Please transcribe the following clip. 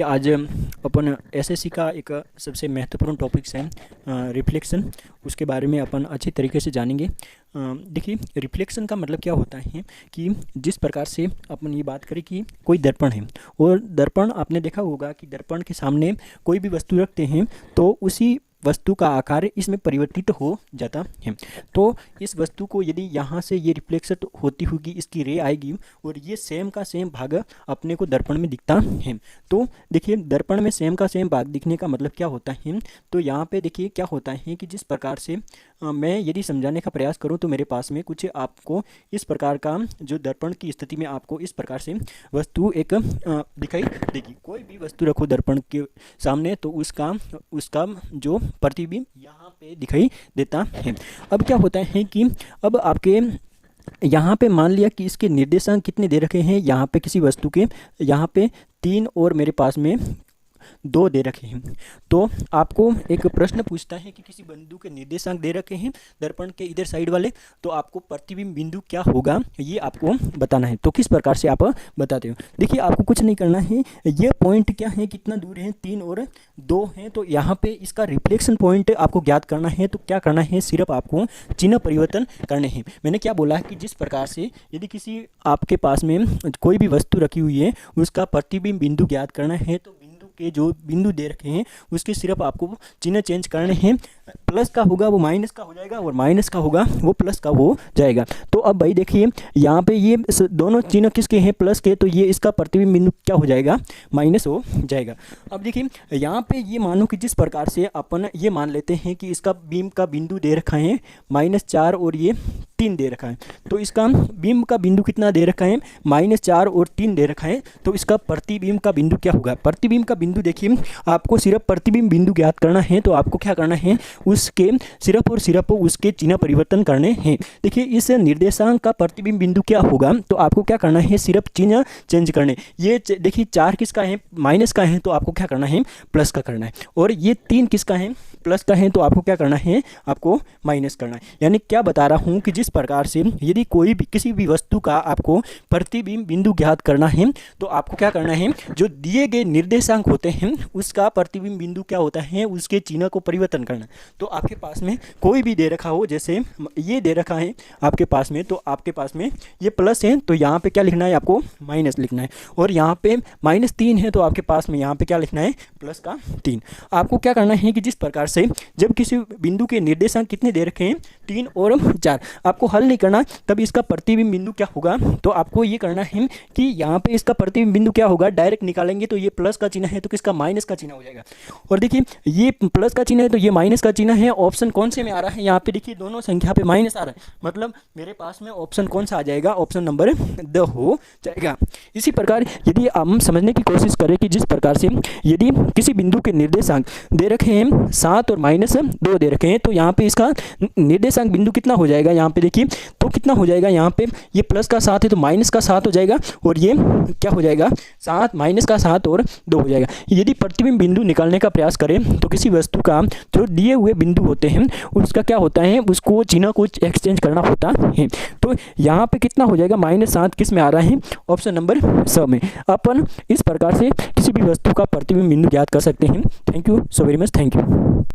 आज अपन एसएससी का एक सबसे महत्वपूर्ण टॉपिक्स है रिफ्लेक्शन। उसके बारे में अपन अच्छी तरीके से जानेंगे। देखिए, रिफ्लेक्शन का मतलब क्या होता है कि जिस प्रकार से अपन ये बात करें कि कोई दर्पण है और दर्पण आपने देखा होगा कि दर्पण के सामने कोई भी वस्तु रखते हैं तो उसी वस्तु का आकार इसमें परिवर्तित हो जाता है। तो इस वस्तु को यदि यहाँ से ये रिफ्लेक्शन होती होगी, इसकी रे आएगी और ये सेम का सेम भाग अपने को दर्पण में दिखता है। तो देखिए, दर्पण में सेम का सेम भाग दिखने का मतलब क्या होता है। तो यहाँ पे देखिए क्या होता है कि जिस प्रकार से मैं यदि समझाने का प्रयास करूँ तो मेरे पास में कुछ आपको इस प्रकार का जो दर्पण की स्थिति में आपको इस प्रकार से वस्तु एक दिखाई देगी। कोई भी वस्तु रखो दर्पण के सामने तो उसका जो प्रतिबिंब यहाँ पे दिखाई देता है। अब क्या होता है कि अब आपके यहाँ पे मान लिया कि इसके निर्देशांक कितने दे रखे हैं, यहाँ पे किसी वस्तु के यहाँ पे 3 और मेरे पास में 2 दे रखे हैं। तो आपको एक प्रश्न पूछता है कि किसी बिंदु के निर्देशांक दे रखे हैं दर्पण के इधर साइड वाले, तो आपको प्रतिबिंब बिंदु क्या होगा ये आपको बताना है। तो किस प्रकार से आप बताते हो। देखिए, आपको कुछ नहीं करना है। ये पॉइंट क्या है, कितना दूर है, 3 और 2 है। तो यहाँ पे इसका रिफ्लेक्शन पॉइंट आपको ज्ञात करना है। तो क्या करना है, सिर्फ आपको चिन्ह परिवर्तन करने हैं। मैंने क्या बोला है कि जिस प्रकार से यदि किसी आपके पास में कोई भी वस्तु रखी हुई है उसका प्रतिबिंब बिंदु ज्ञात करना है, तो के जो बिंदु दे रखे हैं उसके सिर्फ आपको चिन्ह चेंज करने हैं। प्लस का होगा वो माइनस का हो जाएगा और माइनस का होगा वो प्लस का हो जाएगा। तो अब भाई देखिए, यहाँ पे ये दोनों चिन्ह किसके हैं, प्लस के, तो ये इसका प्रतिबिंब बिंदु क्या हो जाएगा, माइनस हो जाएगा। अब देखिए, यहाँ पे ये मानो कि जिस प्रकार से अपन ये मान लेते हैं कि इसका बीम का बिंदु दे रखा है -4 और ये 3 दे रखा है। तो इसका बिंब का बिंदु कितना दे रखा है, -4 और 3 दे रखा है। तो इसका प्रतिबिंब का बिंदु क्या होगा, प्रतिबिंब का बिंदु देखिए, आपको सिर्फ प्रतिबिंब बिंदु ज्ञात करना है। तो आपको क्या करना है, उसके सिर्फ और सिर्फ उसके चिन्ह परिवर्तन करने हैं। देखिए, इस निर्देशांक का प्रतिबिंब बिंदु क्या होगा, तो आपको क्या करना है, सिर्फ चिन्ह चेंज करने। ये देखिए 4 किसका है, माइनस का है, तो आपको क्या करना है, प्लस का करना है। और ये 3 किसका है, प्लस का है, तो आपको क्या करना है, आपको माइनस करना है। यानी क्या बता रहा हूँ कि जिस प्रकार से यदि कोई भी किसी भी वस्तु का आपको प्रतिबिंब बिंदु ज्ञात करना है तो आपको क्या करना है, जो दिए गए निर्देशांक होते हैं उसका प्रतिबिंब बिंदु क्या होता है, उसके चिन्ह को परिवर्तन करना। तो आपके पास में कोई भी दे रखा हो, जैसे ये दे रखा है आपके पास में, तो आपके पास में ये प्लस है तो यहाँ पे क्या लिखना है, आपको माइनस लिखना है। और यहाँ पे -3 है तो आपके पास में यहाँ पे क्या लिखना है, प्लस का 3। आपको क्या करना है कि जिस प्रकार से जब किसी बिंदु के निर्देशांक कितने दे रखे हैं, 3 और 4, आपको हल नहीं करना, तब इसका प्रतिबिंब बिंदु क्या होगा। तो आपको ये करना है कि यहाँ पे इसका प्रतिबिंब बिंदु क्या होगा, डायरेक्ट निकालेंगे तो ये प्लस का चिन्ह है तो किसका, माइनस का चिन्ह हो जाएगा। और देखिए, ये प्लस का चिन्ह है तो ये माइनस का चिन्ह है। ऑप्शन कौन से में आ रहा है, यहाँ पे देखिए दोनों संख्या पे माइनस आ रहा है, मतलब मेरे पास में ऑप्शन कौन सा आ जाएगा, ऑप्शन नंबर द हो जाएगा। इसी प्रकार यदि हम समझने की कोशिश करें कि जिस प्रकार से यदि किसी बिंदु के निर्देशांक दे रखे हैं 7 और -2 दे रखे हैं, तो यहाँ पे इसका निर्देशांक बिंदु कितना हो जाएगा, यहाँ पे देखिए तो कितना हो जाएगा, यहाँ पे ये प्लस का 7 है तो माइनस का 7 हो जाएगा और ये क्या हो जाएगा, 7 माइनस का 7 और 2 हो जाएगा। यदि प्रतिबिंब बिंदु निकालने का प्रयास करें तो किसी वस्तु का जो दिए हुए बिंदु होते हैं उसका क्या होता है, उसको चिन्ह को एक्सचेंज करना होता है। तो यहाँ पे कितना हो जाएगा, -7 किस में आ रहा है, ऑप्शन नंबर स में। अपन इस प्रकार से किसी भी वस्तु का प्रतिबिंब बिंदु ज्ञात कर सकते हैं। Thank you so very much, thank you.